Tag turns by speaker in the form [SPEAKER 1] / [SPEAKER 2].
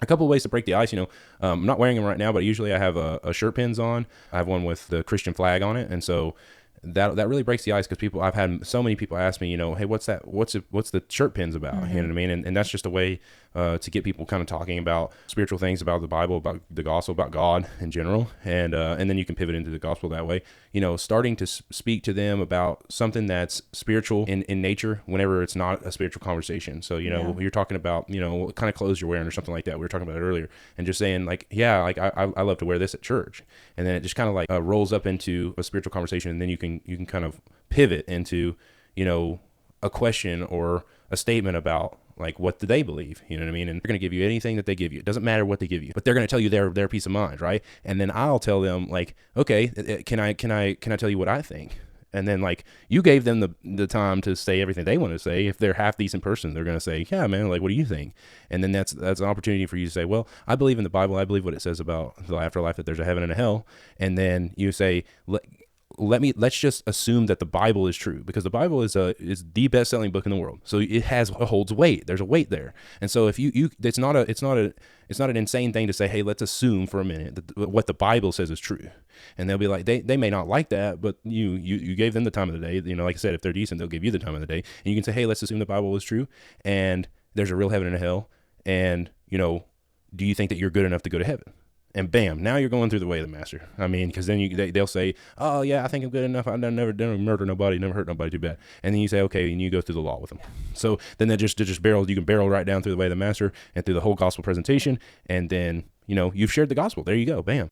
[SPEAKER 1] a couple of ways to break the ice. I'm not wearing them right now, but usually I have a shirt pins on. I have one with the Christian flag on it, and so that really breaks the ice, because I've had so many people ask me, hey, what's that? What's the shirt pins about? You know what I mean? And that's just a way to get people kind of talking about spiritual things, about the Bible, about the gospel, about God in general, and then you can pivot into the gospel that way. Starting to speak to them about something that's spiritual in nature, whenever it's not a spiritual conversation. So you're talking about what kind of clothes you're wearing or something like that. We were talking about it earlier, and just saying like, yeah, like I love to wear this at church, and then it just kind of like rolls up into a spiritual conversation, and then you can kind of pivot into a question or a statement about like, what do they believe? You know what I mean? And they're going to give you anything that they give you. It doesn't matter what they give you, but they're going to tell you their peace of mind, right? And then I'll tell them like, okay, can I tell you what I think? And then like, you gave them the time to say everything they want to say. If they're half decent person, they're going to say, yeah, man, like, what do you think? And then that's an opportunity for you to say, well, I believe in the Bible. I believe what it says about the afterlife, that there's a heaven and a hell. And then you say, let's just assume that the Bible is true, because the Bible is the best-selling book in the world. So it holds weight. There's a weight there. And so if it's not an insane thing to say, hey, let's assume for a minute that what the Bible says is true. And they'll be like, they may not like that, but you gave them the time of the day. Like I said, if they're decent, they'll give you the time of the day. And you can say, hey, let's assume the Bible is true, and there's a real heaven and a hell. And do you think that you're good enough to go to heaven? And bam, now you're going through the way of the master. I mean, because then they'll say, oh yeah, I think I'm good enough. I've never murder nobody, never hurt nobody too bad. And then you say, okay, and you go through the law with them. So then you can barrel right down through the way of the master and through the whole gospel presentation. And then, you've shared the gospel. There you go. Bam.